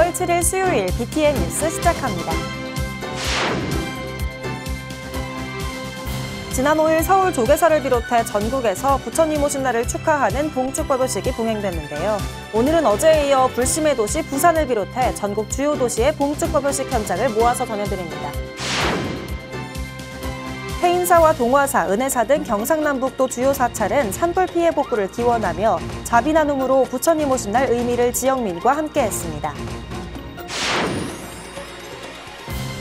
5월 7일 수요일 BTN 뉴스 시작합니다. 지난 5일 서울 조계사를 비롯해 전국에서 부처님 오신 날을 축하하는 봉축법요식이 봉행됐는데요. 오늘은 어제에 이어 불심의 도시 부산을 비롯해 전국 주요 도시의 봉축법요식 현장을 모아서 전해드립니다. 해인사와 동화사, 은혜사 등 경상남북도 주요 사찰은 산불 피해 복구를 기원하며 자비 나눔으로 부처님 오신 날 의미를 지역민과 함께했습니다.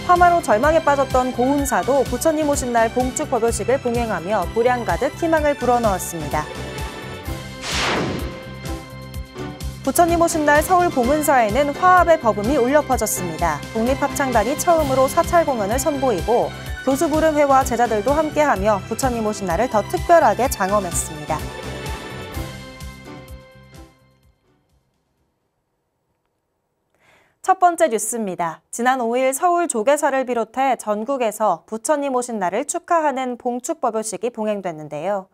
화마로 절망에 빠졌던 고운사도 부처님 오신 날 봉축법요식을 봉행하며 보량 가득 희망을 불어넣었습니다. 부처님 오신 날 서울 봉은사에는 화합의 버금이 울려 퍼졌습니다. 독립합창단이 처음으로 사찰 공연을 선보이고 교수 부름회와 제자들도 함께하며 부처님 오신 날을 더 특별하게 장엄했습니다. 첫 번째 뉴스입니다. 지난 5일 서울 조계사를 비롯해 전국에서 부처님 오신 날을 축하하는 봉축법요식이 봉행됐는데요.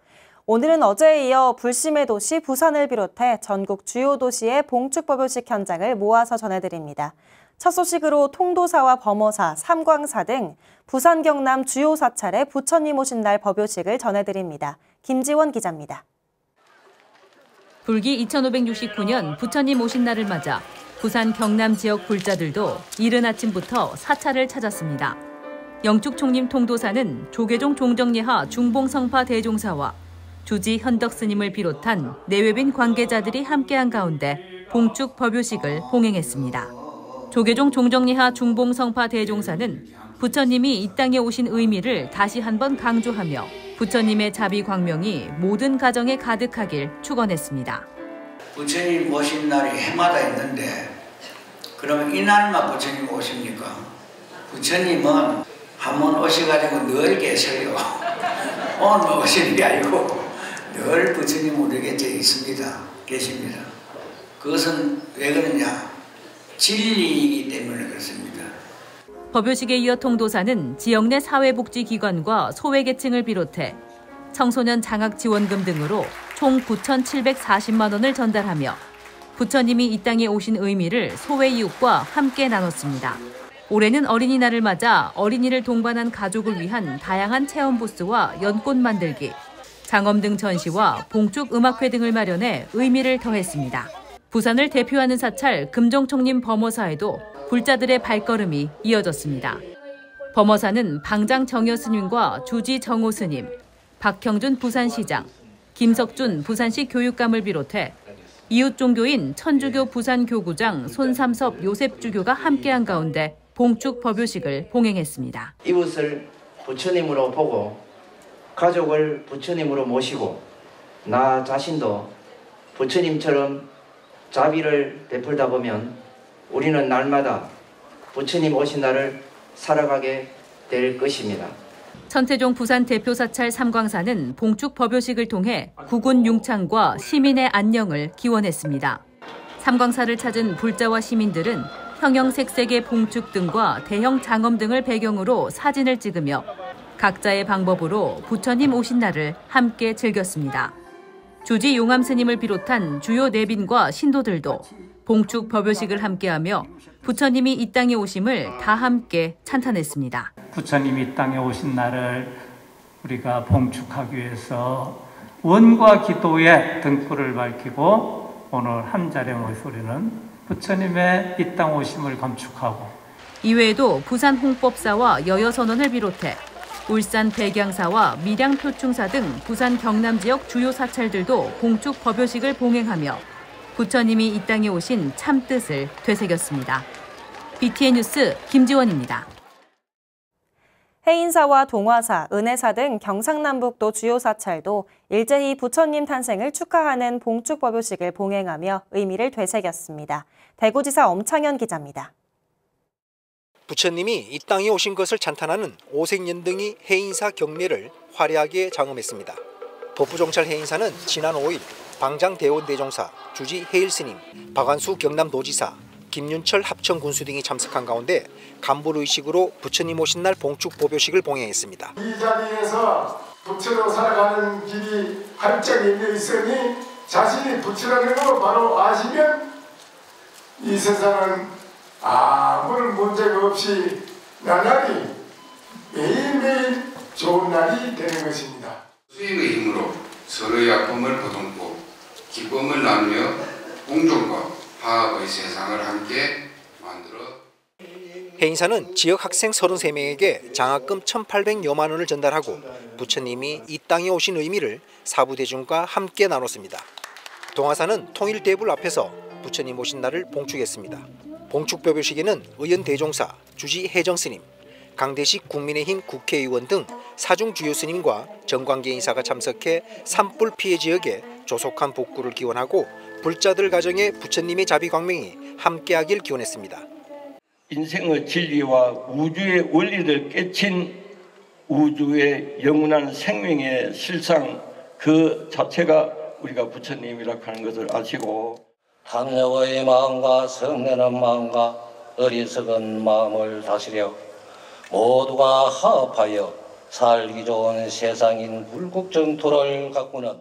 오늘은 어제에 이어 불심의 도시 부산을 비롯해 전국 주요 도시의 봉축법요식 현장을 모아서 전해드립니다. 첫 소식으로 통도사와 범어사, 삼광사 등 부산 경남 주요 사찰의 부처님 오신 날 법요식을 전해드립니다. 김지원 기자입니다. 불기 2569년 부처님 오신 날을 맞아 부산 경남 지역 불자들도 이른 아침부터 사찰을 찾았습니다. 영축총림 통도사는 조계종 종정예하 중봉성파 대종사와 주지 현덕 스님을 비롯한 내외빈 관계자들이 함께한 가운데 봉축 법요식을 봉행했습니다. 조계종 종정예하 중봉성파 대종사는 부처님이 이 땅에 오신 의미를 다시 한번 강조하며 부처님의 자비 광명이 모든 가정에 가득하길 축원했습니다. 부처님 오신 날이 해마다 있는데 그러면 이 날만 부처님 오십니까? 부처님은 한 번 오셔가지고 늘 계세요. 오늘 오시는 게 아니고 늘 부처님 우리 곁에 있습니다. 계십니다. 그것은 왜 그러냐? 진리이기 때문에 그렇습니다. 법요식에 이어 통도사는 지역 내 사회복지기관과 소외계층을 비롯해 청소년 장학지원금 등으로 총 9,740만 원을 전달하며 부처님이 이 땅에 오신 의미를 소외 이웃과 함께 나눴습니다. 올해는 어린이날을 맞아 어린이를 동반한 가족을 위한 다양한 체험 부스와 연꽃 만들기, 장엄 등 전시와 봉축 음악회 등을 마련해 의미를 더했습니다. 부산을 대표하는 사찰 금정총림 범어사에도 불자들의 발걸음이 이어졌습니다. 범어사는 방장 정여 스님과 주지 정호 스님, 박형준 부산시장, 김석준 부산시 교육감을 비롯해 이웃 종교인 천주교 부산교구장 손삼섭 요셉주교가 함께한 가운데 봉축 법요식을 봉행했습니다. 이웃을 부처님으로 보고 가족을 부처님으로 모시고 나 자신도 부처님처럼 자비를 베풀다 보면 우리는 날마다 부처님 오신 날을 살아가게 될 것입니다. 천태종 부산 대표 사찰 삼광사는 봉축 법요식을 통해 국군 융창과 시민의 안녕을 기원했습니다. 삼광사를 찾은 불자와 시민들은 형형색색의 봉축 등과 대형 장엄 등을 배경으로 사진을 찍으며 각자의 방법으로 부처님 오신 날을 함께 즐겼습니다. 주지 용암 스님을 비롯한 주요 내빈과 신도들도 봉축 법요식을 함께하며 부처님이 이 땅에 오심을 다 함께 찬탄했습니다. 부처님이 이 땅에 오신 날을 우리가 봉축하기 위해서 원과 기도의 등불을 밝히고 오늘 한 자리에 모인 우리는 부처님의 이 땅 오심을 감축하고 이외에도 부산 홍법사와 여여선원을 비롯해 울산 백양사와 밀양 표충사 등 부산 경남 지역 주요 사찰들도 봉축 법요식을 봉행하며 부처님이 이 땅에 오신 참뜻을 되새겼습니다. BTN 뉴스 김지원입니다. 해인사와 동화사, 은혜사 등 경상남북도 주요 사찰도 일제히 부처님 탄생을 축하하는 봉축법요식을 봉행하며 의미를 되새겼습니다. 대구지사 엄창현 기자입니다. 부처님이 이 땅에 오신 것을 찬탄하는 오색연등이 해인사 경례를 화려하게 장엄했습니다. 법부종찰 해인사는 지난 5일 방장대원대종사, 주지 해일스님, 박완수 경남도지사, 김윤철 합천군수 등이 참석한 가운데 간불의식으로 부처님 오신 날 봉축법요식을 봉행했습니다. 이 자리에서 부처로 살아가는 길이 한짝 열려 있으니 자신이 부처라는 걸 바로 아시면 이 세상은 없이 나날이 매일매일 좋은 날이 되는 것입니다. 수익의 힘으로 서로의 아픔을 보듬고 기쁨을 나누며 공존과 화합의 세상을 함께 만들어. 해인사는 지역 학생 33명에게 장학금 1,800여만 원을 전달하고 부처님이 이 땅에 오신 의미를 사부대중과 함께 나눴습니다. 동화사는 통일대불 앞에서 부처님 오신 날을 봉축했습니다. 봉축법요식에는 의원 대종사, 주지 혜정스님, 강대식 국민의힘 국회의원 등 사중 주요 스님과 정관계 인사가 참석해 산불 피해 지역에 조속한 복구를 기원하고 불자들 가정에 부처님의 자비 광명이 함께하길 기원했습니다. 인생의 진리와 우주의 원리를 깨친 우주의 영원한 생명의 실상 그 자체가 우리가 부처님이라고 하는 것을 아시고 탐욕의 마음과 성내는 마음과 어리석은 마음을 다스려 모두가 화합하여 살기 좋은 세상인 불국정토를 가꾸는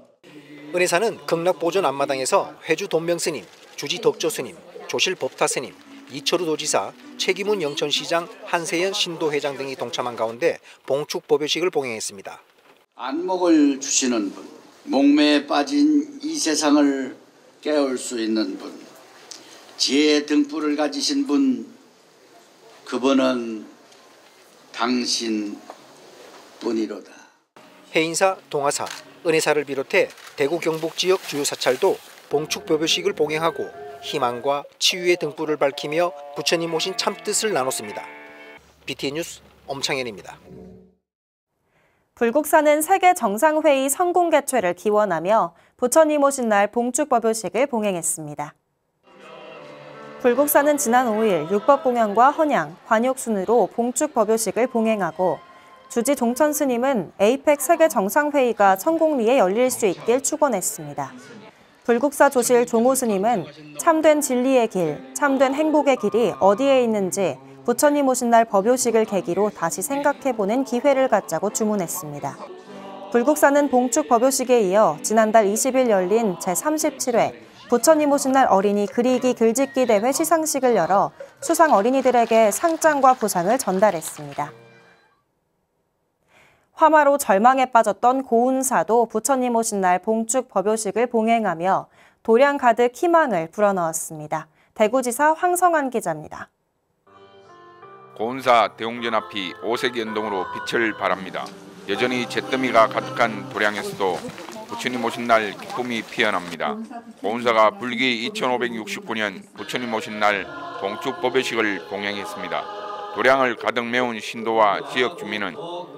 은혜사는 극락보존 앞마당에서 회주 돈명스님, 주지 덕조스님, 조실 법타스님, 이철우 도지사, 최기문 영천시장, 한세연 신도회장 등이 동참한 가운데 봉축법요식을 봉행했습니다. 안목을 주시는 분, 목매에 빠진 이 세상을 깨울 수 있는 분, 지혜의 등불을 가지신 분, 그분은 당신뿐이로다. 해인사, 동화사, 은혜사를 비롯해 대구 경북 지역 주요 사찰도 봉축법요식을 봉행하고 희망과 치유의 등불을 밝히며 부처님 오신 참뜻을 나눴습니다. BTN 뉴스 엄창현입니다. 불국사는 세계 정상회의 성공 개최를 기원하며 부처님 오신 날 봉축법요식을 봉행했습니다. 불국사는 지난 5일 율법공연과 헌양, 관욕순으로 봉축법요식을 봉행하고 주지 종천 스님은 에이펙 세계 정상회의가 성공리에 열릴 수 있길 축원했습니다. 불국사 조실 종호 스님은 참된 진리의 길, 참된 행복의 길이 어디에 있는지 부처님 오신 날 법요식을 계기로 다시 생각해보는 기회를 갖자고 주문했습니다. 불국사는 봉축 법요식에 이어 지난달 20일 열린 제37회 부처님 오신 날 어린이 그리기 글짓기 대회 시상식을 열어 수상 어린이들에게 상장과 보상을 전달했습니다. 화마로 절망에 빠졌던 고운사도 부처님 오신 날 봉축 법요식을 봉행하며 도량 가득 희망을 불어넣었습니다. 대구지사 황성환 기자입니다. 고운사 대웅전 앞이 오색 연동으로 빛을 발합니다. 여전히 잿더미가 가득한 도량에서도 부처님 오신 날 기쁨이 피어납니다. 고운사가 불기 2569년 부처님 오신 날 봉축 법요식을 봉행했습니다. 도량을 가득 메운 신도와 지역 주민은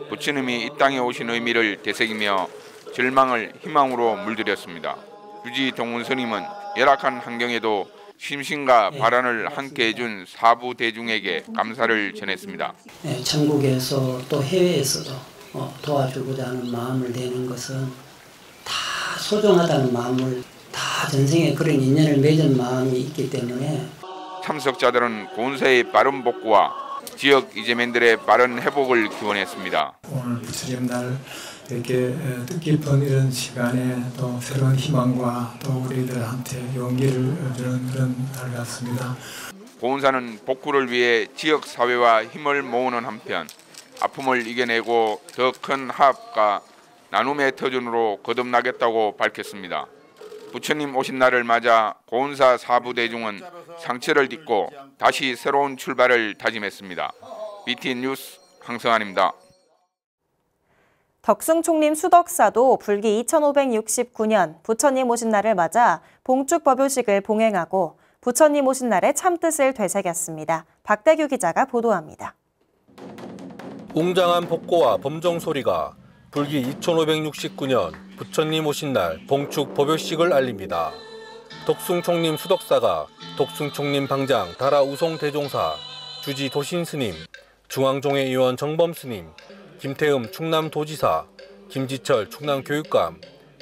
부처님이 이 땅에 오신 의미를 되새기며 절망을 희망으로 물들였습니다. 주지 동문 스님은 열악한 환경에도 심신과 발언을 함께 해준 사부 대중에게 감사를 전했습니다. 전국에서 또 해외에서도 도와주고자 하는 마음을 내는 것은 다 소중하다는 마음을 다 전생에 그런 인연을 맺은 마음이 있기 때문에 참석자들은 고운사의 빠른 복구와 지역 이재민들의 빠른 회복을 기원했습니다. 오늘 부처님 날 이렇게 뜻깊은 이런 시간에 또 새로운 희망과 또 우리들한테 용기를 주는 그런 날 같습니다. 고운사는 복구를 위해 지역 사회와 힘을 모으는 한편 아픔을 이겨내고 더 큰 화합과 나눔의 터전으로 거듭나겠다고 밝혔습니다. 부처님 오신 날을 맞아 고운사 사부대중은 상처를 딛고 다시 새로운 출발을 다짐했습니다. BTN 뉴스 황성환입니다. 덕숭총림 수덕사도 불기 2569년 부처님 오신 날을 맞아 봉축법요식을 봉행하고 부처님 오신 날의 참뜻을 되새겼습니다. 박대규 기자가 보도합니다. 웅장한 복고와 범종 소리가 불기 2569년 부처님 오신 날 봉축 법요식을 알립니다. 덕숭총림 수덕사가 덕숭총림 방장 다라 우송 대종사, 주지 도신 스님, 중앙종회 의원 정범 스님, 김태흠 충남도지사, 김지철 충남교육감,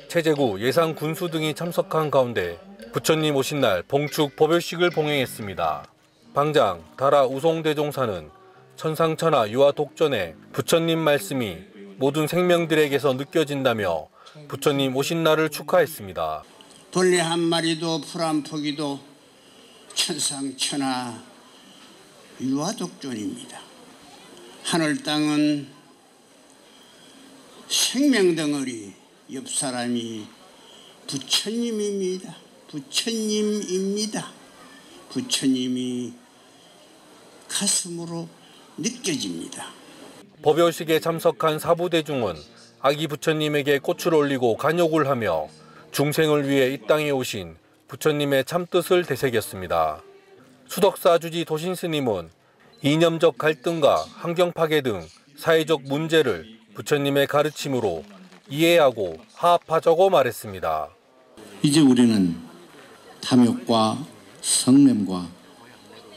최재구 예산군수 등이 참석한 가운데 부처님 오신 날 봉축 법요식을 봉행했습니다. 방장 다라 우송 대종사는 천상천하 유아 독전에 부처님 말씀이 모든 생명들에게서 느껴진다며 부처님 오신 날을 축하했습니다. 벌레 한 마리도 풀 한 포기도 천상천하 유아독존입니다. 하늘 땅은 생명덩어리, 옆 사람이 부처님입니다. 부처님입니다. 부처님이 가슴으로 느껴집니다. 법요식에 참석한 사부대중은 아기 부처님에게 꽃을 올리고 간욕을 하며 중생을 위해 이 땅에 오신 부처님의 참뜻을 되새겼습니다. 수덕사 주지 도신스님은 이념적 갈등과 환경 파괴 등 사회적 문제를 부처님의 가르침으로 이해하고 화합하자고 말했습니다. 이제 우리는 탐욕과 성냄과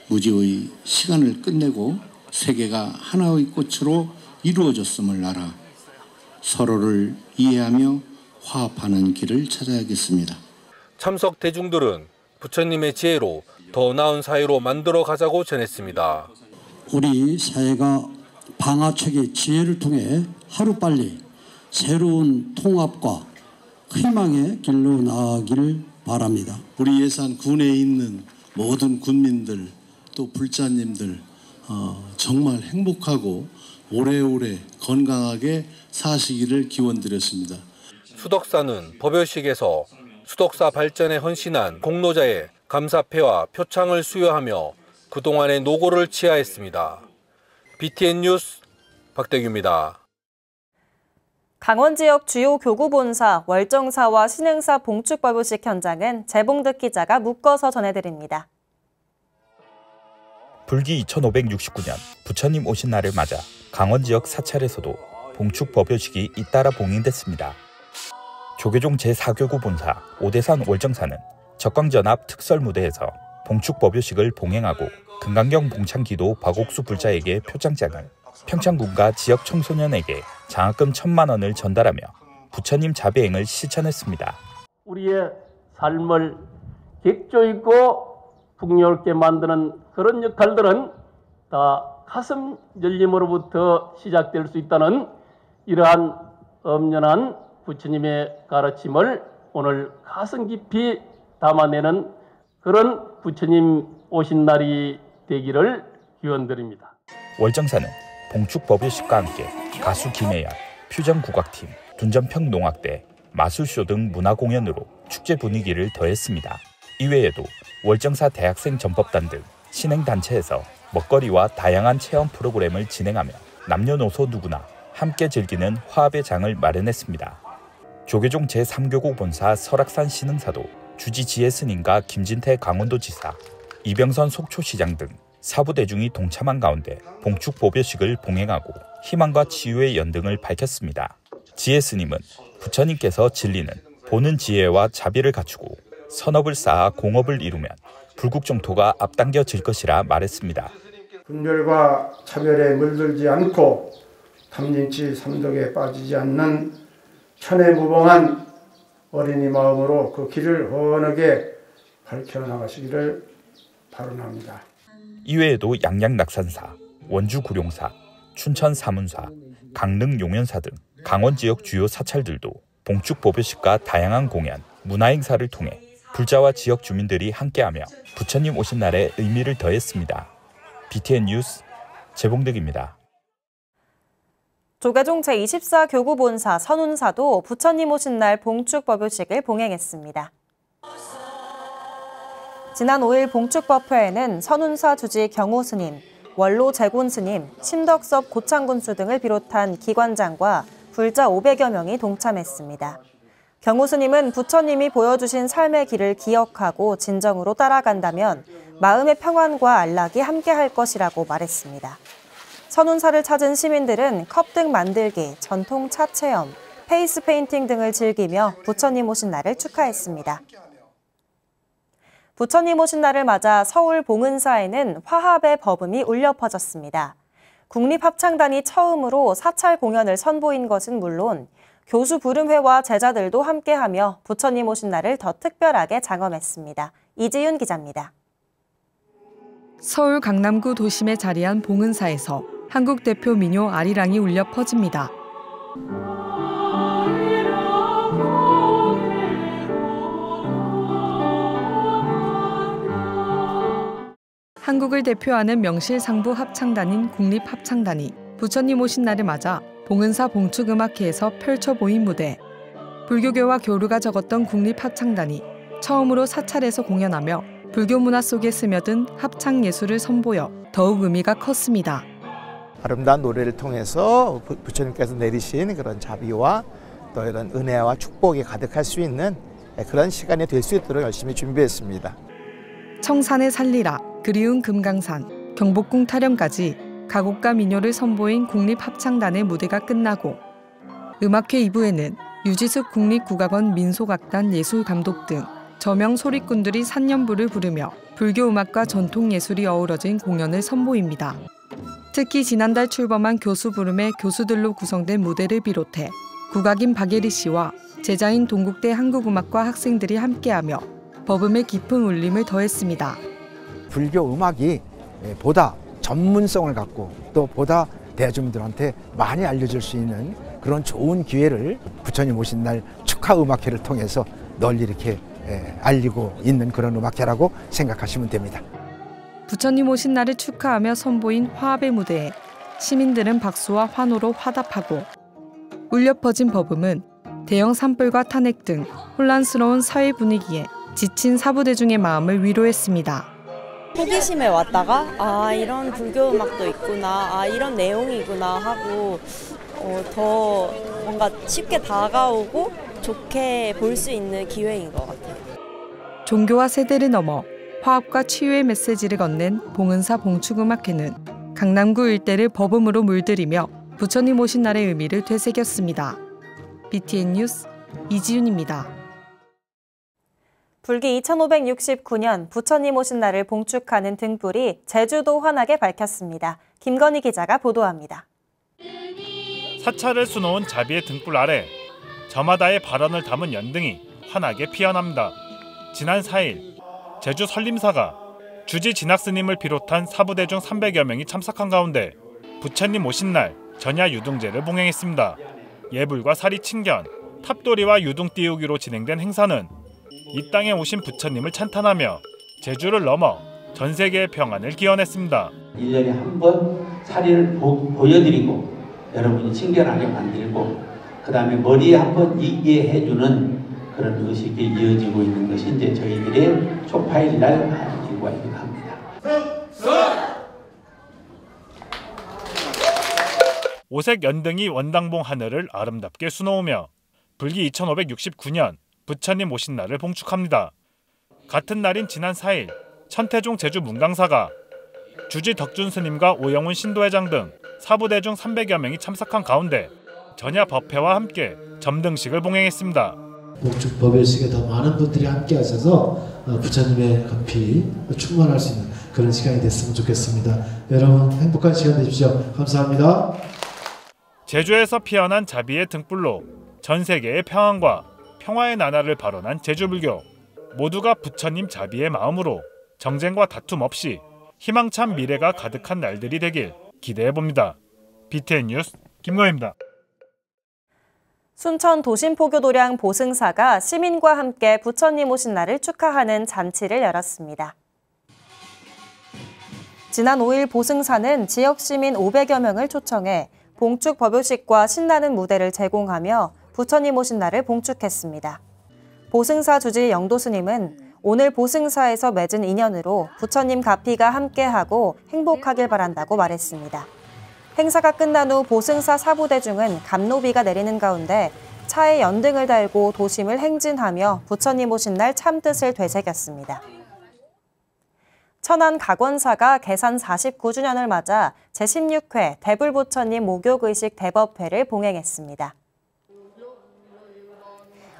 무지의 시간을 끝내고 세계가 하나의 꽃으로 이루어졌음을 알아 서로를 이해하며 화합하는 길을 찾아야겠습니다. 참석 대중들은 부처님의 지혜로 더 나은 사회로 만들어 가자고 전했습니다. 우리 사회가 방화책의 지혜를 통해 하루빨리 새로운 통합과 희망의 길로 나아가기를 바랍니다. 우리 예산 군에 있는 모든 군민들 또 불자님들 정말 행복하고 오래오래 건강하게 사시기를 기원드렸습니다. 수덕사는 법요식에서 수덕사 발전에 헌신한 공로자의 감사패와 표창을 수여하며 그동안의 노고를 치하했습니다. BTN 뉴스 박대규입니다. 강원 지역 주요 교구 본사, 월정사와 신흥사 봉축법요식 현장은 재봉득 기자가 묶어서 전해드립니다. 불기 2569년 부처님 오신 날을 맞아 강원 지역 사찰에서도 봉축법요식이 잇따라 봉행됐습니다. 조계종 제4교구 본사 오대산 월정사는 적광전합 특설무대에서 봉축법요식을 봉행하고 금강경 봉창기도 박옥수 불자에게 표창장을, 평창군과 지역 청소년에게 장학금 1,000만 원을 전달하며 부처님 자비행을 실천했습니다. 우리의 삶을 객조 있고 풍요롭게 만드는 그런 역할들은 다 가슴 열림으로부터 시작될 수 있다는 이러한 엄연한 부처님의 가르침을 오늘 가슴 깊이 담아내는 그런 부처님 오신 날이 되기를 기원드립니다. 월정사는 봉축법요식과 함께 가수 김혜연, 퓨전국악팀, 둔전평농악대, 마술쇼 등 문화공연으로 축제 분위기를 더했습니다. 이외에도 월정사 대학생 전법단 등 신행단체에서 먹거리와 다양한 체험 프로그램을 진행하며 남녀노소 누구나 함께 즐기는 화합의 장을 마련했습니다. 조계종 제3교구 본사 설악산 신흥사도 주지 지혜스님과 김진태 강원도지사, 이병선 속초시장 등 사부대중이 동참한 가운데 봉축법요식을 봉행하고 희망과 치유의 연등을 밝혔습니다. 지혜스님은 부처님께서 진리는 보는 지혜와 자비를 갖추고 선업을 쌓아 공업을 이루면 불국정토가 앞당겨질 것이라 말했습니다. 분별과 차별에 물들지 않고 탐진치 삼독에 빠지지 않는 천혜무봉한 어린이 마음으로 그 길을 헌하게 밝혀나가시기를 바라옵니다. 이외에도 양양낙산사, 원주구룡사, 춘천사문사, 강릉용연사 등 강원 지역 주요 사찰들도 봉축법요식과 다양한 공연, 문화행사를 통해 불자와 지역 주민들이 함께하며 부처님 오신 날의 의미를 더했습니다. BTN 뉴스 재봉득입니다. 조계종 제24교구 본사 선운사도 부처님 오신 날 봉축법요식을 봉행했습니다. 지난 5일 봉축법회에는 선운사 주지 경호스님, 원로 재곤스님, 심덕섭 고창군수 등을 비롯한 기관장과 불자 500여 명이 동참했습니다. 경호스님은 부처님이 보여주신 삶의 길을 기억하고 진정으로 따라간다면 마음의 평안과 안락이 함께할 것이라고 말했습니다. 선운사를 찾은 시민들은 컵 등 만들기, 전통 차 체험, 페이스 페인팅 등을 즐기며 부처님 오신 날을 축하했습니다. 부처님 오신 날을 맞아 서울 봉은사에는 화합의 버음이 울려 퍼졌습니다. 국립합창단이 처음으로 사찰 공연을 선보인 것은 물론 교수 부름회와 제자들도 함께하며 부처님 오신 날을 더 특별하게 장엄했습니다. 이지윤 기자입니다. 서울 강남구 도심에 자리한 봉은사에서 한국 대표 민요 아리랑이 울려 퍼집니다. 한국을 대표하는 명실상부 합창단인 국립합창단이 부처님 오신 날을 맞아 봉은사 봉축음악회에서 펼쳐 보인 무대. 불교계와 교류가 적었던 국립합창단이 처음으로 사찰에서 공연하며 불교 문화 속에 스며든 합창 예술을 선보여 더욱 의미가 컸습니다. 아름다운 노래를 통해서 부처님께서 내리신 그런 자비와 또 이런 은혜와 축복이 가득할 수 있는 그런 시간이 될 수 있도록 열심히 준비했습니다. 청산에 살리라, 그리운 금강산, 경복궁 타령까지 가곡과 민요를 선보인 국립합창단의 무대가 끝나고 음악회 2부에는 유지숙 국립국악원 민속악단 예술감독 등 저명 소리꾼들이 산년부를 부르며 불교 음악과 전통 예술이 어우러진 공연을 선보입니다. 특히 지난달 출범한 교수 부름의 교수들로 구성된 무대를 비롯해 국악인 박예리 씨와 제자인 동국대 한국음악과 학생들이 함께하며 법음의 깊은 울림을 더했습니다. 불교 음악이 보다 전문성을 갖고 또 보다 대중들한테 많이 알려질 수 있는 그런 좋은 기회를 부처님 오신 날 축하 음악회를 통해서 널리 이렇게 알리고 있는 그런 음악회라고 생각하시면 됩니다. 부처님 오신 날을 축하하며 선보인 화합의 무대에 시민들은 박수와 환호로 화답하고 울려 퍼진 법음은 대형 산불과 탄핵 등 혼란스러운 사회 분위기에 지친 사부대중의 마음을 위로했습니다. 호기심에 왔다가 이런 불교 음악도 있구나, 이런 내용이구나 하고 더 뭔가 쉽게 다가오고 좋게 볼 수 있는 기회인 것 같아요. 종교와 세대를 넘어 화합과 치유의 메시지를 건넨 봉은사 봉축음악회는 강남구 일대를 법음으로 물들이며 부처님 오신 날의 의미를 되새겼습니다. BTN 뉴스 이지윤입니다. 불기 2569년 부처님 오신 날을 봉축하는 등불이 제주도 환하게 밝혔습니다. 김건희 기자가 보도합니다. 사찰을 수놓은 자비의 등불 아래 저마다의 발언을 담은 연등이 환하게 피어납니다. 지난 4일 제주 설림사가 주지 진학스님을 비롯한 사부대중 300여 명이 참석한 가운데 부처님 오신 날 전야 유등제를 봉행했습니다. 예불과 사리 친견, 탑돌이와 유등 띄우기로 진행된 행사는 이 땅에 오신 부처님을 찬탄하며 제주를 넘어 전 세계의 평안을 기원했습니다. 1년에 한 번 사리를 보여드리고 여러분이 친견하게 만들고 그 다음에 머리에 한 번 이해해주는 그런 의식이 이어지고 있는 것이 이제 저희들의 초파일날 일과이기도 합니다. 오색 연등이 원당봉 하늘을 아름답게 수놓으며 불기 2569년 부처님 오신 날을 봉축합니다. 같은 날인 지난 4일 천태종 제주 문강사가 주지 덕준 스님과 오영훈 신도회장 등 사부대중 300여 명이 참석한 가운데 전야 법회와 함께 점등식을 봉행했습니다. 봉축 법요식에 더 많은 분들이 함께 하셔서 부처님의 급히 충만할 수 있는 그런 시간이 됐으면 좋겠습니다. 여러분 행복한 시간 되십시오. 감사합니다. 제주에서 피어난 자비의 등불로 전 세계의 평안과 평화의 나날을 발언한 제주불교. 모두가 부처님 자비의 마음으로 정쟁과 다툼 없이 희망찬 미래가 가득한 날들이 되길 기대해봅니다. BTN 뉴스 김건희입니다. 순천 도심포교도량 보승사가 시민과 함께 부처님 오신 날을 축하하는 잔치를 열었습니다. 지난 5일 보승사는 지역 시민 500여 명을 초청해 봉축 법요식과 신나는 무대를 제공하며 부처님 오신 날을 봉축했습니다. 보승사 주지 영도스님은 오늘 보승사에서 맺은 인연으로 부처님 가피가 함께하고 행복하길 바란다고 말했습니다. 행사가 끝난 후 보승사 사부대중은 감노비가 내리는 가운데 차에 연등을 달고 도심을 행진하며 부처님 오신 날 참뜻을 되새겼습니다. 천안 각원사가 개산 49주년을 맞아 제16회 대불부처님 목욕의식 대법회를 봉행했습니다.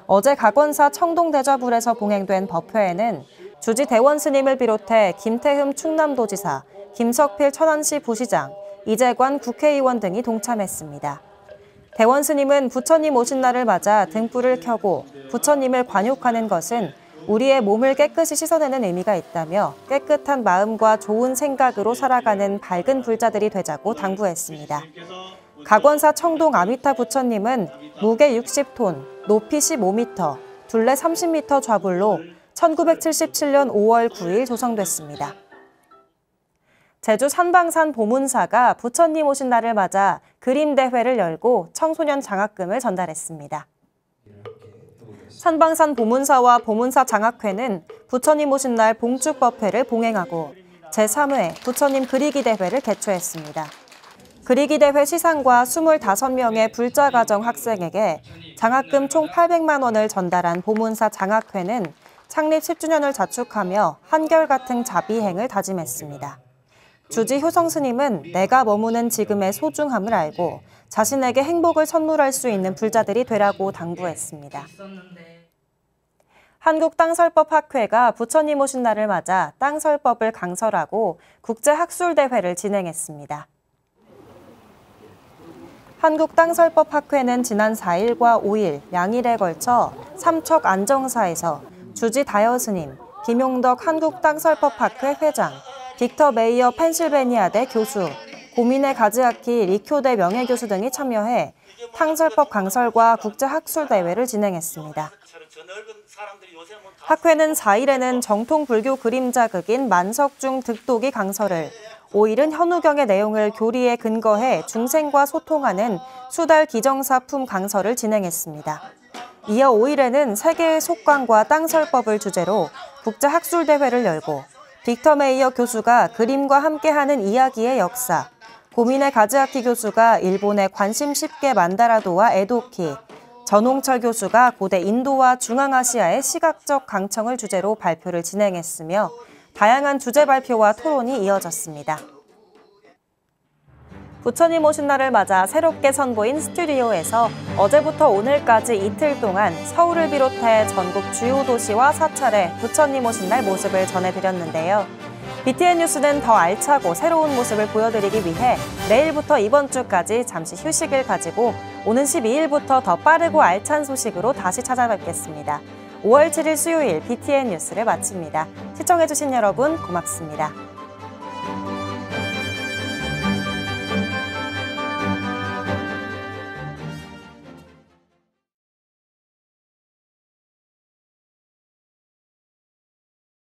어제 각원사 청동대좌불에서 봉행된 법회에는 주지 대원스님을 비롯해 김태흠 충남도지사, 김석필 천안시 부시장, 이재관 국회의원 등이 동참했습니다. 대원스님은 부처님 오신 날을 맞아 등불을 켜고 부처님을 관욕하는 것은 우리의 몸을 깨끗이 씻어내는 의미가 있다며 깨끗한 마음과 좋은 생각으로 살아가는 밝은 불자들이 되자고 당부했습니다. 각원사 청동 아미타 부처님은 무게 60톤, 높이 15m, 둘레 30m 좌불로 1977년 5월 9일 조성됐습니다. 제주 산방산 보문사가 부처님 오신 날을 맞아 그림 대회를 열고 청소년 장학금을 전달했습니다. 산방산 보문사와 보문사 장학회는 부처님 오신 날 봉축법회를 봉행하고 제3회 부처님 그리기 대회를 개최했습니다. 그리기 대회 시상과 25명의 불자가정 학생에게 장학금 총 800만 원을 전달한 보문사 장학회는 창립 10주년을 자축하며 한결같은 자비행을 다짐했습니다. 주지 효성 스님은 내가 머무는 지금의 소중함을 알고 자신에게 행복을 선물할 수 있는 불자들이 되라고 당부했습니다. 한국땅설법학회가 부처님 오신 날을 맞아 땅설법을 강설하고 국제학술대회를 진행했습니다. 한국땅설법학회는 지난 4일과 5일 양일에 걸쳐 삼척 안정사에서 주지 다여 스님, 김용덕 한국땅설법학회 회장, 빅터 메이어 펜실베니아대 교수, 고민의 가즈아키 리쿄대 명예교수 등이 참여해 탕설법 강설과 국제학술대회를 진행했습니다. 학회는 4일에는 정통 불교 그림자극인 만석중 득도기 강설을, 5일은 현우경의 내용을 교리에 근거해 중생과 소통하는 수달 기정사품 강설을 진행했습니다. 이어 5일에는 세계의 속광과 땅설법을 주제로 국제학술대회를 열고 빅터 메이어 교수가 그림과 함께하는 이야기의 역사, 고민의 가즈아키 교수가 일본의 관심 쉽게 만다라도와 에도키, 전홍철 교수가 고대 인도와 중앙아시아의 시각적 강청을 주제로 발표를 진행했으며 다양한 주제 발표와 토론이 이어졌습니다. 부처님 오신 날을 맞아 새롭게 선보인 스튜디오에서 어제부터 오늘까지 이틀 동안 서울을 비롯해 전국 주요 도시와 사찰에 부처님 오신 날 모습을 전해드렸는데요. BTN 뉴스는 더 알차고 새로운 모습을 보여드리기 위해 내일부터 이번 주까지 잠시 휴식을 가지고 오는 12일부터 더 빠르고 알찬 소식으로 다시 찾아뵙겠습니다. 5월 7일 수요일 BTN 뉴스를 마칩니다. 시청해주신 여러분 고맙습니다.